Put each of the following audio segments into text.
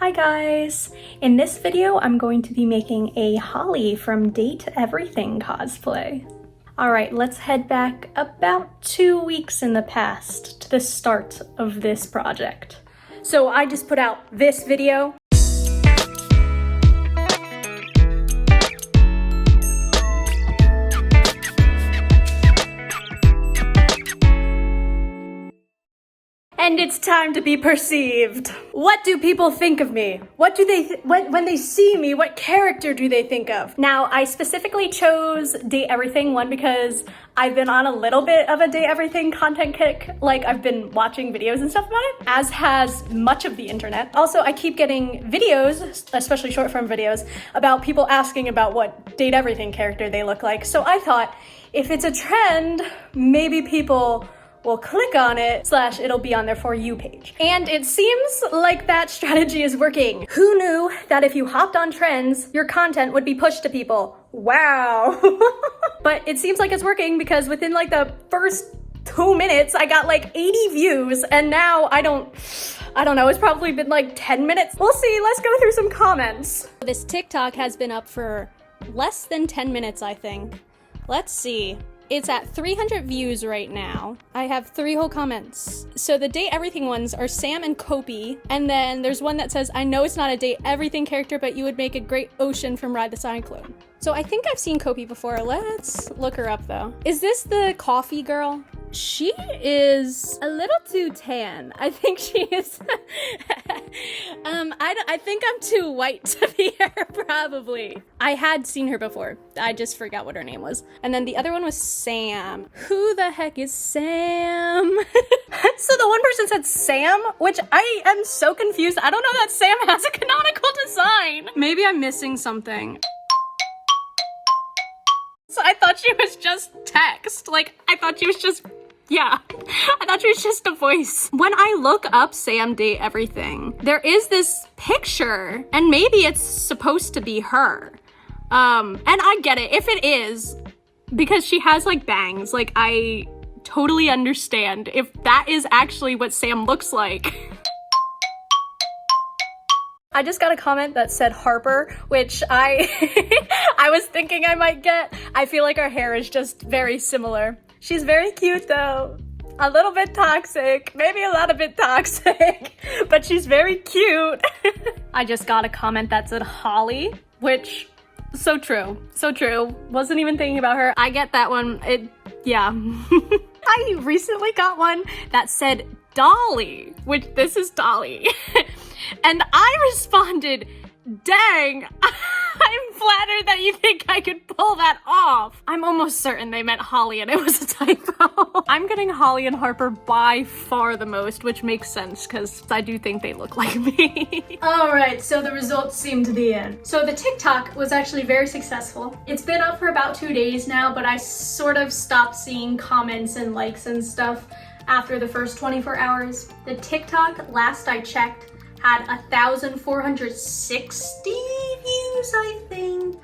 Hi guys! In this video, I'm going to be making a Holly from Date Everything cosplay. Alright, let's head back about 2 weeks in the past to the start of this project. So I just put out this video. And it's time to be perceived. What do people think of me? What do they, when they see me, what character do they think of? Now, I specifically chose Date Everything, one, because I've been on a little bit of a Date Everything content kick. Like, I've been watching videos and stuff about it, as has much of the internet. Also, I keep getting videos, especially short form videos, about people asking about what Date Everything character they look like. So I thought, if it's a trend, maybe people will click on it, / it'll be on their For You page. And it seems like that strategy is working. Who knew that if you hopped on trends, your content would be pushed to people? Wow. But it seems like it's working because within like the first 2 minutes, I got like 80 views, and now I don't know, it's probably been like 10 minutes. We'll see, let's go through some comments. This TikTok has been up for less than 10 minutes, I think. Let's see. It's at 300 views right now. I have 3 whole comments. So the Date Everything ones are Sam and Kopi, and then there's one that says, I know it's not a Date Everything character, but you would make a great Ocean from Ride the Cyclone. So I think I've seen Kopi before. Let's look her up though. Is this the coffee girl? She is a little too tan. I think she is. I think I'm too white to be her, probably. I had seen her before. I just forgot what her name was. And then the other one was Sam. Who the heck is Sam? So the one person said Sam, which I am so confused. I don't know that Sam has a canonical design. Maybe I'm missing something. So I thought she was just text. Like, I thought she was just, yeah. I thought she was just a voice. When I look up Sam Date Everything, there is this picture, and maybe it's supposed to be her. And I get it, if it is, because she has like bangs, like I totally understand if that is actually what Sam looks like. I just got a comment that said Harper, which I was thinking I might get. I feel like our hair is just very similar. She's very cute though. A little bit toxic, maybe a lot of bit toxic, but she's very cute. I just got a comment that said Holly, which, so true, so true. Wasn't even thinking about her. I get that one, yeah. I recently got one that said Dolly, which this is Dolly. And I responded, dang, I'm flattered that you think I could pull that off. I'm almost certain they meant Holly and it was a typo. I'm getting Holly and Harper by far the most, which makes sense because I do think they look like me. All right, so the results seem to be in. So the TikTok was actually very successful. It's been up for about 2 days now, but I sort of stopped seeing comments and likes and stuff after the first 24 hours. The TikTok, last I checked, had 1,460 views, I think.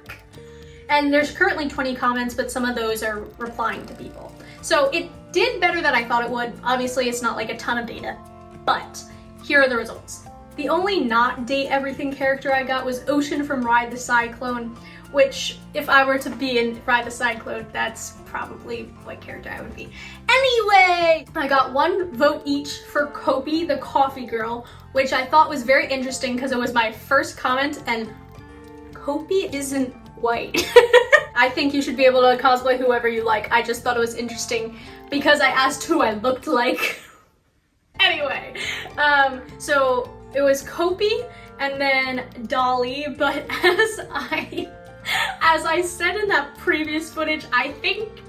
And there's currently 20 comments, but some of those are replying to people. So it did better than I thought it would. Obviously, it's not like a ton of data, but here are the results. The only not Date Everything character I got was Ocean from Ride the Cyclone, which, if I were to be in Ride the Cyclone, that's probably what character I would be. Anyway, I got 1 vote each for Kopi, the coffee girl, which I thought was very interesting because it was my first comment, and Kopi isn't white. I think you should be able to cosplay whoever you like. I just thought it was interesting because I asked who I looked like. Anyway, so it was Kopi and then Dolly, but as I said in that previous footage, I think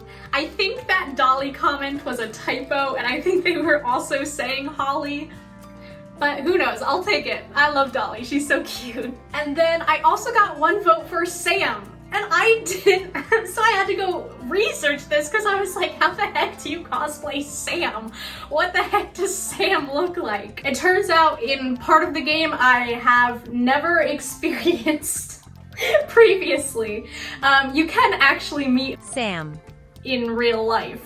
that Dolly comment was a typo, and I think they were also saying Holly, but who knows, I'll take it. I love Dolly, she's so cute. And then I also got 1 vote for Sam, and I didn't, so I had to go research this because I was like, how the heck do you cosplay Sam? What the heck does Sam look like? It turns out in part of the game I have never experienced previously. You can actually meet Sam in real life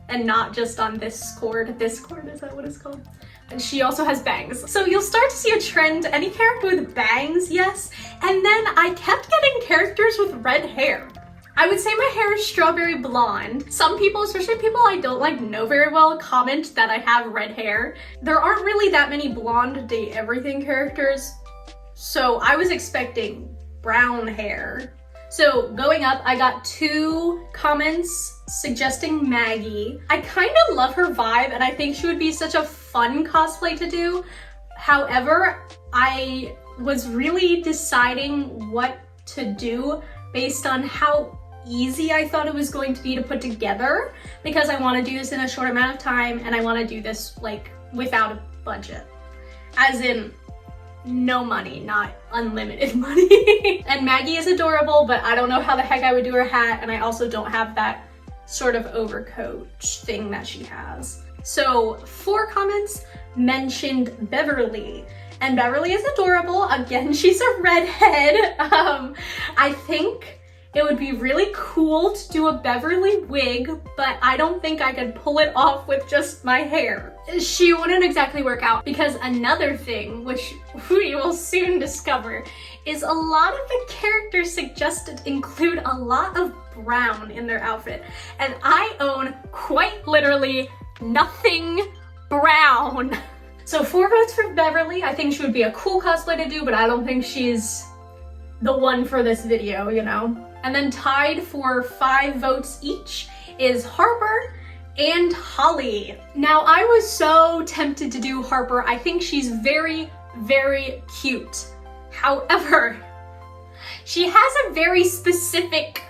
and not just on Discord. Discord, is that what it's called? And she also has bangs. So you'll start to see a trend, any character with bangs, yes. And then I kept getting characters with red hair. I would say my hair is strawberry blonde. Some people, especially people I don't like know very well, comment that I have red hair. There aren't really that many blonde Date Everything characters, so I was expecting brown hair. So going up, I got 2 comments suggesting Maggie. I kind of love her vibe and I think she would be such a fun cosplay to do. However, I was really deciding what to do based on how easy I thought it was going to be to put together, because I want to do this in a short amount of time and I want to do this like without a budget. As in, no money, not unlimited money. And Maggie is adorable, but I don't know how the heck I would do her hat, and I also don't have that sort of overcoat thing that she has. So 4 comments mentioned Beverly, and Beverly is adorable. Again, she's a redhead. I think it would be really cool to do a Beverly wig, but I don't think I could pull it off with just my hair. She wouldn't exactly work out, because another thing, which we will soon discover, is a lot of the characters suggested include a lot of brown in their outfit. And I own quite literally nothing brown. So 4 votes for Beverly. I think she would be a cool cosplay to do, but I don't think she's the one for this video, you know? And then tied for 5 votes each is Harper and Holly. Now, I was so tempted to do Harper. I think she's very, very cute. However, she has a very specific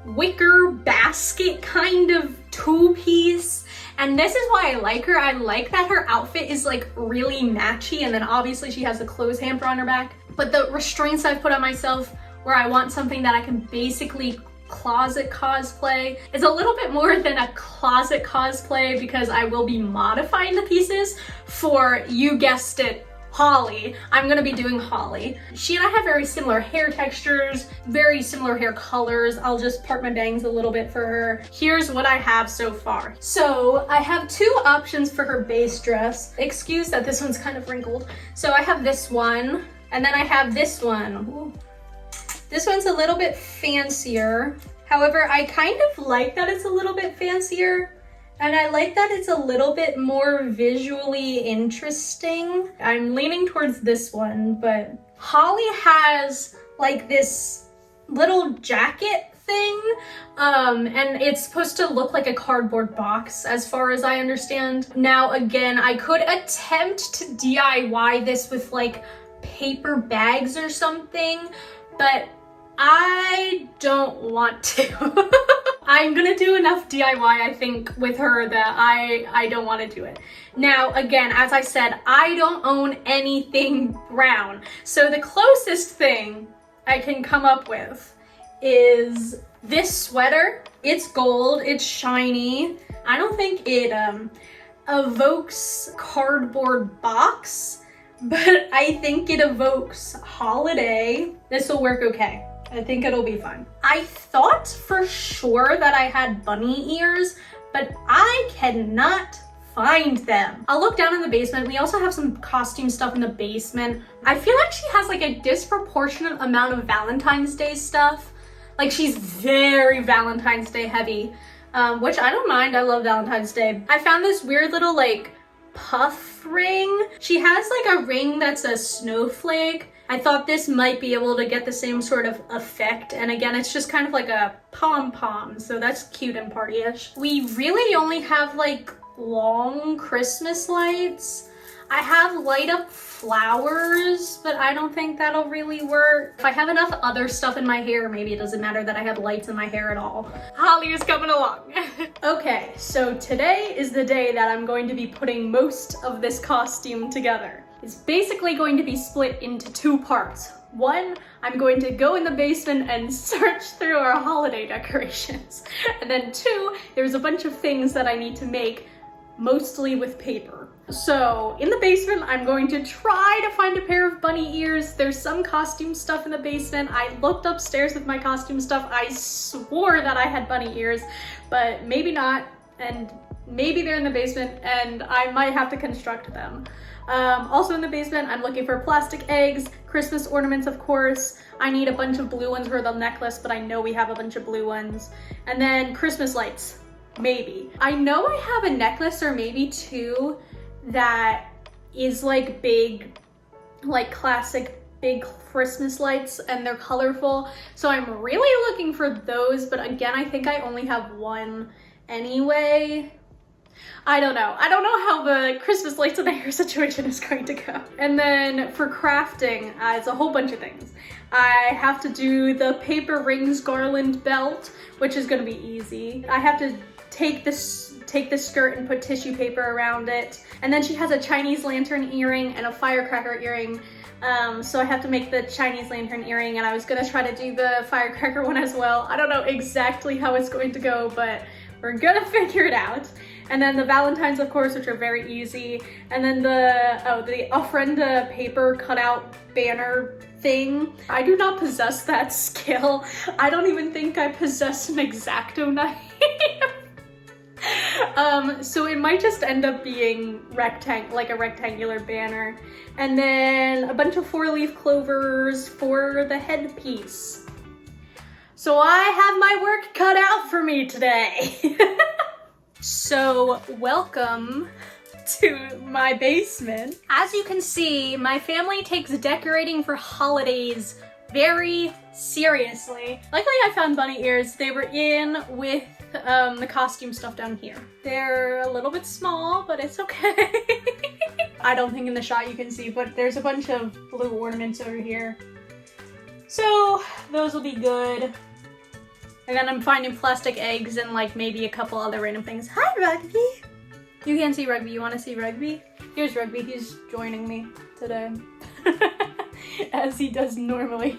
wicker basket kind of 2-piece. And this is why I like her. I like that her outfit is like really matchy, and then obviously she has the clothes hamper on her back. But the restraints I've put on myself, where I want something that I can basically closet cosplay, is a little bit more than a closet cosplay, because I will be modifying the pieces for, you guessed it, Holly. I'm gonna be doing Holly. She and I have very similar hair textures, very similar hair colors. I'll just part my bangs a little bit for her. Here's what I have so far. So I have 2 options for her base dress. Excuse that this one's kind of wrinkled. So I have this one, and then I have this one. Ooh. This one's a little bit fancier. However, I kind of like that it's a little bit fancier, and I like that it's a little bit more visually interesting. I'm leaning towards this one, but Holly has like this little jacket thing, and it's supposed to look like a cardboard box as far as I understand. Now, again, I could attempt to DIY this with like paper bags or something, but I don't want to. I'm gonna do enough DIY, I think, with her that I don't want to do it. Now, again, as I said, I don't own anything brown. So the closest thing I can come up with is this sweater. It's gold, it's shiny. I don't think it evokes cardboard box, but I think it evokes holiday. This will work okay. I think it'll be fun. I thought for sure that I had bunny ears, but I cannot find them. I'll look down in the basement. We also have some costume stuff in the basement. I feel like she has like a disproportionate amount of Valentine's Day stuff. Like, she's very Valentine's Day heavy, which I don't mind. I love Valentine's Day. I found this weird little like puff ring. She has like a ring that's a snowflake. I thought this might be able to get the same sort of effect. And again, it's just kind of like a pom-pom, so that's cute and party-ish. We really only have like long Christmas lights. I have light up flowers, but I don't think that'll really work. If I have enough other stuff in my hair, maybe it doesn't matter that I have lights in my hair at all. Holly is coming along. Okay, so today is the day that I'm going to be putting most of this costume together. It's basically going to be split into 2 parts. One, I'm going to go in the basement and search through our holiday decorations. And then 2, there's a bunch of things that I need to make, mostly with paper. So in the basement, I'm going to try to find a pair of bunny ears. There's some costume stuff in the basement. I looked upstairs with my costume stuff. I swore that I had bunny ears, but maybe not. And maybe they're in the basement and I might have to construct them. Also in the basement, I'm looking for plastic eggs, Christmas ornaments, of course. I need a bunch of blue ones for the necklace, but I know we have a bunch of blue ones. And then Christmas lights, maybe. I know I have a necklace or maybe two that is like big, like classic big Christmas lights, and they're colorful. So I'm really looking for those, but again, I think I only have one anyway. I don't know how the Christmas lights in the hair situation is going to go. And then for crafting, it's a whole bunch of things. I have to do the paper rings garland belt, which is gonna be easy. I have to take the skirt and put tissue paper around it. And then she has a Chinese lantern earring and a firecracker earring. So I have to make the Chinese lantern earring, and I was gonna try to do the firecracker one as well. I don't know exactly how it's going to go, but we're gonna figure it out. And then the Valentines, of course, which are very easy. And then the ofrenda paper cutout banner thing. I do not possess that skill. I don't even think I possess an X-Acto knife. So it might just end up being like a rectangular banner. And then a bunch of 4-leaf clovers for the headpiece. So I have my work cut out for me today. So welcome to my basement. As you can see, my family takes decorating for holidays very seriously. Luckily I found bunny ears. They were in with the costume stuff down here. They're a little bit small, but it's okay. I don't think in the shot you can see, but there's a bunch of blue ornaments over here. So those will be good. And then I'm finding plastic eggs and like maybe a couple other random things. Hi, Rugby! You can't see Rugby. You want to see Rugby? Here's Rugby. He's joining me today. As he does normally.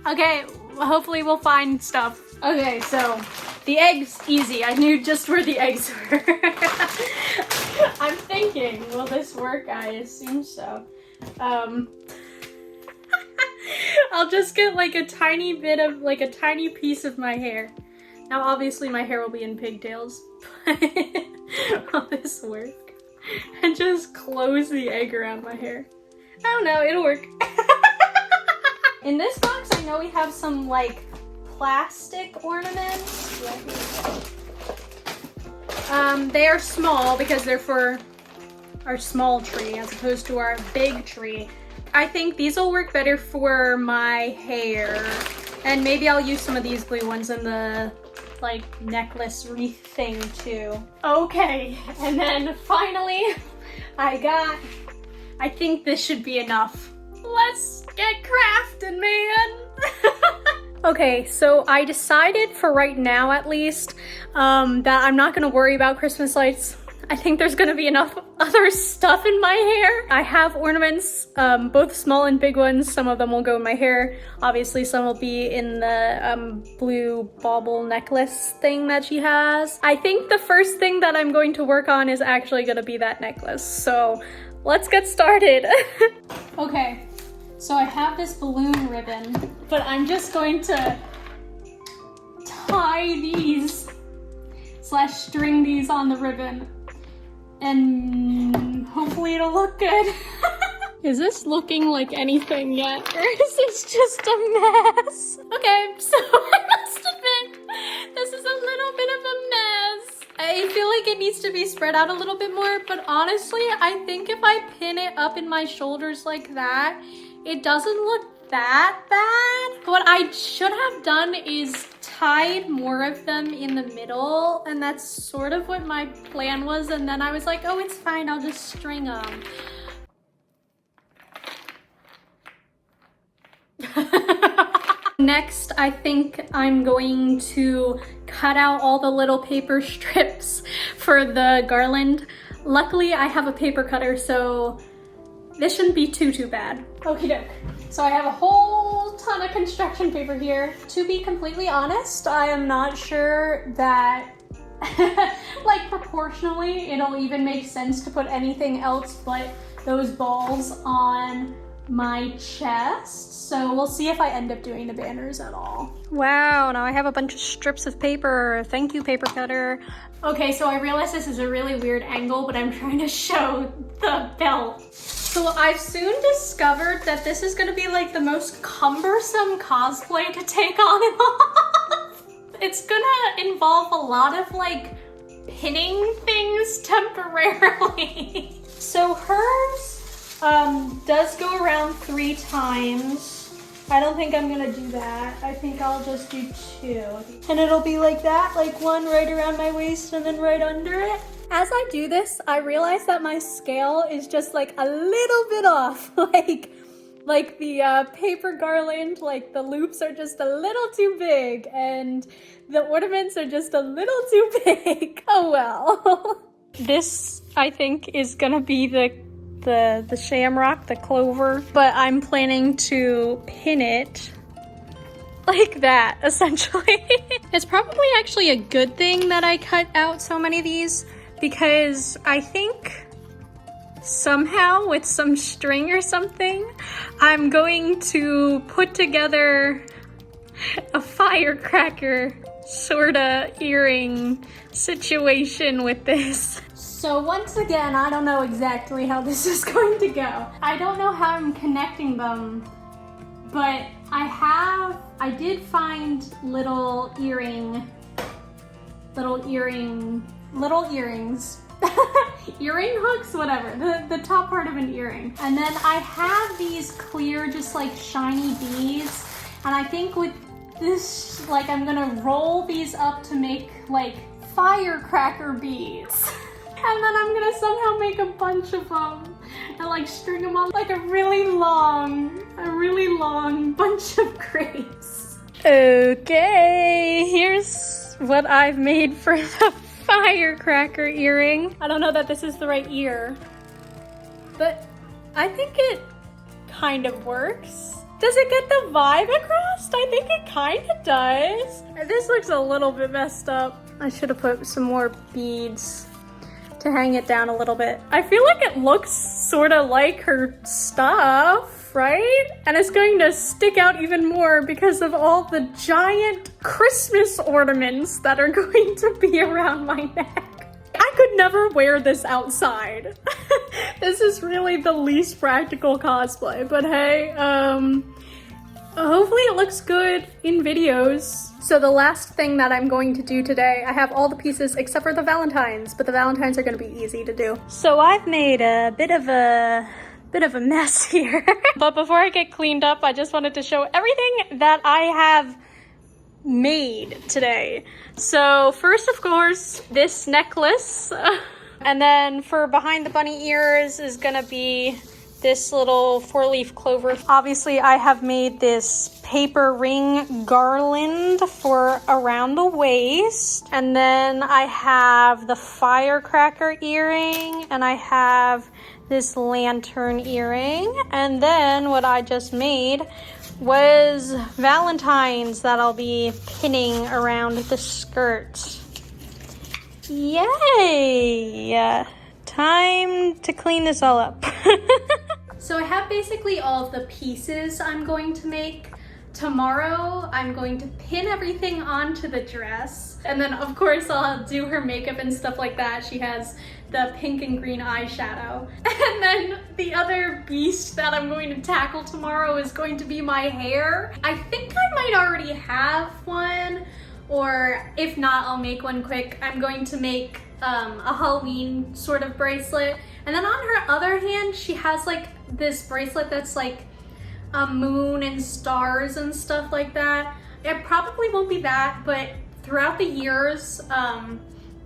Okay, hopefully we'll find stuff. Okay, so the eggs, easy. I knew just where the eggs were. I'm thinking, will this work? I assume so. I'll just get like a tiny bit of, like a tiny piece of my hair. Now obviously my hair will be in pigtails, but will this work? And just close the egg around my hair. I don't know, it'll work. In this box I know we have some like plastic ornaments. They are small because they're for our small tree as opposed to our big tree. I think these will work better for my hair. And maybe I'll use some of these blue ones in the like necklace wreath thing too. Okay, and then finally I think this should be enough. Let's get crafting, man. Okay, so I decided for right now at least that I'm not gonna worry about Christmas lights. I think there's gonna be enough other stuff in my hair. I have ornaments, both small and big ones. Some of them will go in my hair. Obviously, some will be in the blue bauble necklace thing that she has. I think the first thing that I'm going to work on is actually gonna be that necklace. So let's get started. Okay, so I have this balloon ribbon, but I'm just going to tie these / string these on the ribbon. And hopefully it'll look good. Is this looking like anything yet? Or is this just a mess? Okay, so I must admit, this is a little bit of a mess. I feel like it needs to be spread out a little bit more, but honestly, I think if I pin it up in my shoulders like that, it doesn't look that bad. What I should have done is tied more of them in the middle, and that's sort of what my plan was, and then I was like, oh, it's fine, I'll just string them. Next, I think I'm going to cut out all the little paper strips for the garland. Luckily, I have a paper cutter, so this shouldn't be too bad. Okie doke. So I have a whole ton of construction paper here. To be completely honest, I am not sure that like proportionally it'll even make sense to put anything else but those balls on my chest. So we'll see if I end up doing the banners at all. Wow, now I have a bunch of strips of paper. Thank you, paper cutter. Okay, so I realize this is a really weird angle, but I'm trying to show the belt. So I've soon discovered that this is gonna be like the most cumbersome cosplay to take on and off. It's gonna involve a lot of like pinning things temporarily. So hers does go around 3 times. I don't think I'm gonna do that. I think I'll just do 2. And it'll be like that, like one right around my waist and then right under it. As I do this, I realize that my scale is just like a little bit off. like the paper garland, like the loops are just a little too big and the ornaments are just a little too big. Oh well. This, I think, is gonna be the shamrock, the clover, but I'm planning to pin it like that, essentially. It's probably actually a good thing that I cut out so many of these, because I think somehow with some string or something, I'm going to put together a firecracker sorta earring situation with this. So once again, I don't know exactly how this is going to go. I don't know how I'm connecting them, but I did find little earrings, earring hooks, whatever, the top part of an earring. And then I have these clear, just like shiny beads. And I think with this, like, I'm gonna roll these up to make like firecracker beads. And then I'm gonna somehow make a bunch of them and like string them on like a really long bunch of grapes. Okay, here's what I've made for the firecracker earring. I don't know that this is the right ear, but I think it kind of works. Does it get the vibe across? I think it kind of does. This looks a little bit messed up. I should have put some more beads to hang it down a little bit. I feel like it looks sort of like her stuff, right? And it's going to stick out even more because of all the giant Christmas ornaments that are going to be around my neck. I could never wear this outside. This is really the least practical cosplay, but hey, hopefully it looks good in videos. So the last thing that I'm going to do today, I have all the pieces except for the Valentines, but the Valentines are gonna be easy to do. So I've made a bit of a mess here. But before I get cleaned up, I just wanted to show everything that I have made today. So first, of course, this necklace. And then for behind the bunny ears is gonna be this little 4-leaf clover. Obviously, I have made this paper ring garland for around the waist. And then I have the firecracker earring, and I have this lantern earring. And then what I just made was Valentines that I'll be pinning around the skirt. Yay! Time to clean this all up. So I have basically all of the pieces I'm going to make. Tomorrow, I'm going to pin everything onto the dress. And then of course I'll do her makeup and stuff like that. She has the pink and green eyeshadow. And then the other beast that I'm going to tackle tomorrow is going to be my hair. I think I might already have one, or if not, I'll make one quick. I'm going to make a Halloween sort of bracelet. And then on her other hand, she has like this bracelet that's like a moon and stars and stuff like that. It probably won't be that, but throughout the years,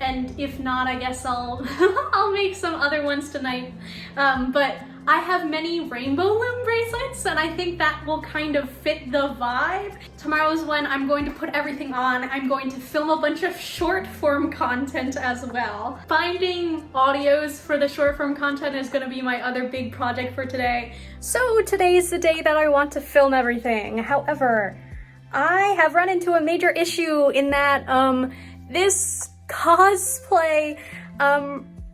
and if not, I guess I'll I'll make some other ones tonight. But I have many rainbow loom bracelets, and I think that will kind of fit the vibe. Tomorrow's when I'm going to put everything on. I'm going to film a bunch of short form content as well. Finding audios for the short form content is gonna be my other big project for today. So today's the day that I want to film everything. However, I have run into a major issue in that this cosplay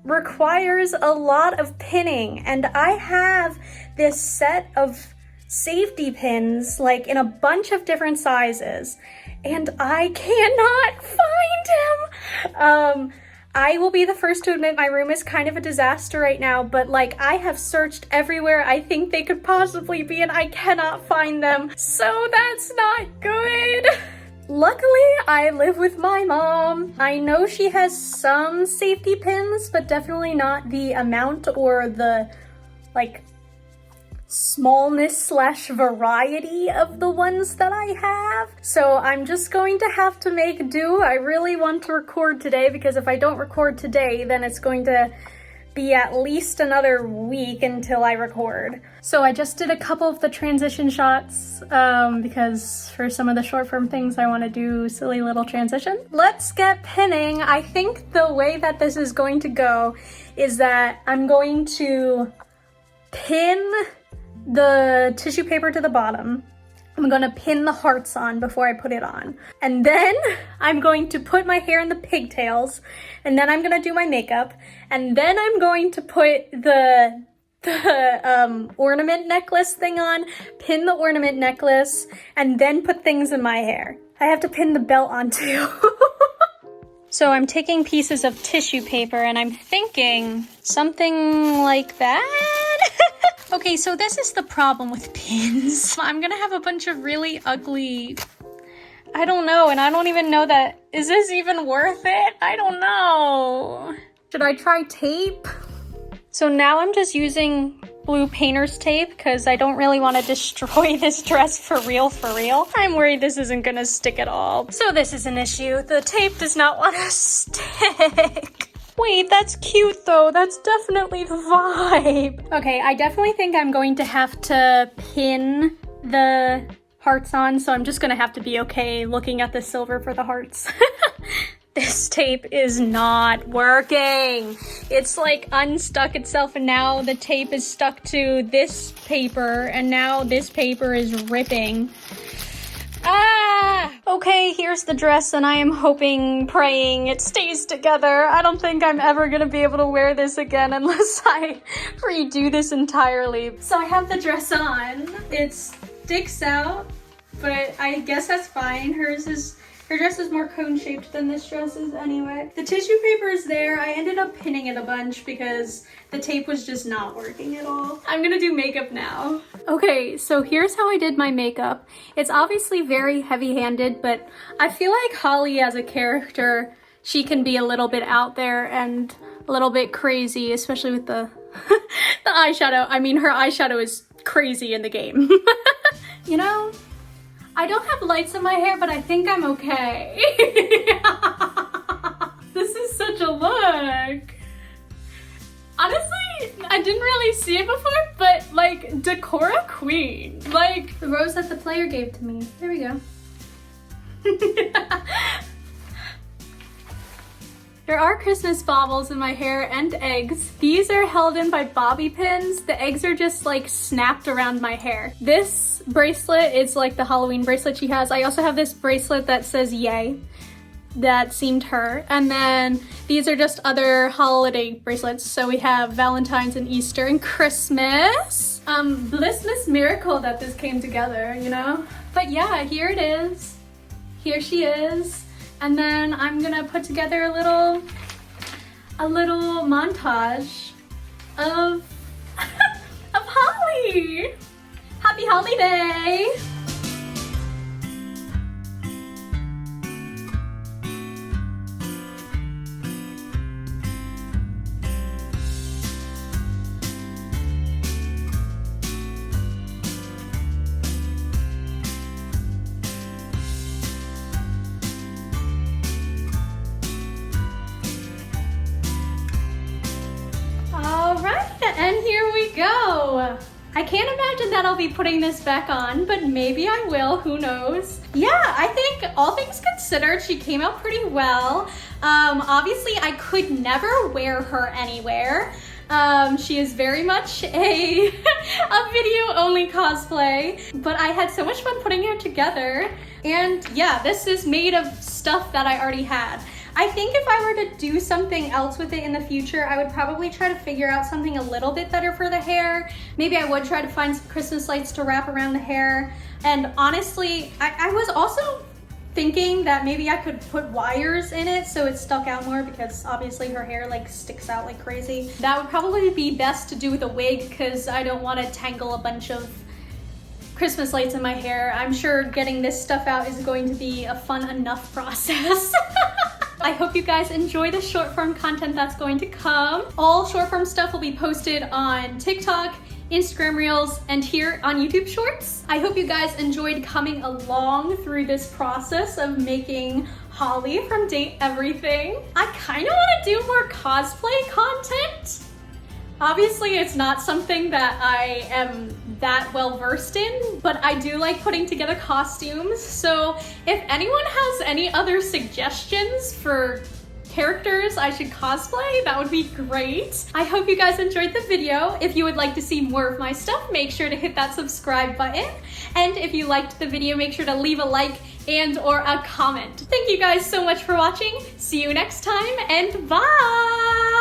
requires a lot of pinning, and I have this set of safety pins, like in a bunch of different sizes, and I cannot find him. I will be the first to admit my room is kind of a disaster right now, but like I have searched everywhere I think they could possibly be and I cannot find them. So that's not good. Luckily, I live with my mom. I know she has some safety pins, but definitely not the amount or the like smallness / variety of the ones that I have. So I'm just going to have to make do. I really want to record today because if I don't record today, then it's going to be at least another week until I record. So I just did a couple of the transition shots because for some of the short form things I want to do silly little transition. Let's get pinning. I think the way that this is going to go is that I'm going to pin the tissue paper to the bottom. I'm gonna pin the hearts on before I put it on. And then I'm going to put my hair in the pigtails, and then I'm gonna do my makeup, and then I'm going to put the ornament necklace thing on, pin the ornament necklace, and then put things in my hair. I have to pin the belt on too. So I'm taking pieces of tissue paper and I'm thinking something like that. Okay, so this is the problem with pins. I'm gonna have a bunch of really ugly, I don't know, and I don't even know that, is this even worth it? I don't know. Should I try tape? So now I'm just using blue painter's tape because I don't really want to destroy this dress for real. I'm worried this isn't gonna stick at all. So this is an issue. The tape does not want to stick. Wait, that's cute though. That's definitely the vibe. Okay, I definitely think I'm going to have to pin the hearts on, so I'm just gonna have to be okay looking at the silver for the hearts. This tape is not working. It's like unstuck itself and now the tape is stuck to this paper and now this paper is ripping. Ah! Okay, here's the dress and I am hoping, praying it stays together. I don't think I'm ever gonna be able to wear this again unless I redo this entirely. So I have the dress on. It sticks out, but I guess that's fine. Her dress is more cone-shaped than this dress is anyway. The tissue paper is there. I ended up pinning it a bunch because the tape was just not working at all. I'm gonna do makeup now. Okay, so here's how I did my makeup. It's obviously very heavy-handed, but I feel like Holly as a character, she can be a little bit out there and a little bit crazy, especially with the, the eyeshadow. I mean, her eyeshadow is crazy in the game. You know? I don't have lights in my hair, but I think I'm okay. This is such a look. Honestly, I didn't really see it before, but like, Decora Queen. Like, the rose that the player gave to me. There we go. There are Christmas baubles in my hair and eggs. These are held in by bobby pins. The eggs are just like snapped around my hair. This bracelet is like the Halloween bracelet she has. I also have this bracelet that says yay. That seemed her. And then these are just other holiday bracelets. So we have Valentine's and Easter and Christmas. Blissmas miracle that this came together, you know? But yeah, here it is. Here she is. And then I'm gonna put together a little montage of of Holly. Happy holiday! And here we go. I can't imagine that I'll be putting this back on, but maybe I will, who knows? Yeah, I think all things considered, she came out pretty well. Obviously I could never wear her anywhere. She is very much a video only cosplay, but I had so much fun putting her together. And yeah, this is made of stuff that I already had. I think if I were to do something else with it in the future, I would probably try to figure out something a little bit better for the hair. Maybe I would try to find some Christmas lights to wrap around the hair. And honestly, I was also thinking that maybe I could put wires in it so it stuck out more, because obviously her hair like sticks out like crazy. That would probably be best to do with a wig, because I don't want to tangle a bunch of Christmas lights in my hair. I'm sure getting this stuff out is going to be a fun enough process. I hope you guys enjoy the short form content that's going to come. All short form stuff will be posted on TikTok, Instagram Reels, and here on YouTube Shorts. I hope you guys enjoyed coming along through this process of making Holly from Date Everything. I kind of want to do more cosplay content. Obviously, it's not something that I am that well versed in, but I do like putting together costumes. So if anyone has any other suggestions for characters I should cosplay, that would be great. I hope you guys enjoyed the video. If you would like to see more of my stuff, make sure to hit that subscribe button. And if you liked the video, make sure to leave a like and or a comment. Thank you guys so much for watching. See you next time, and bye!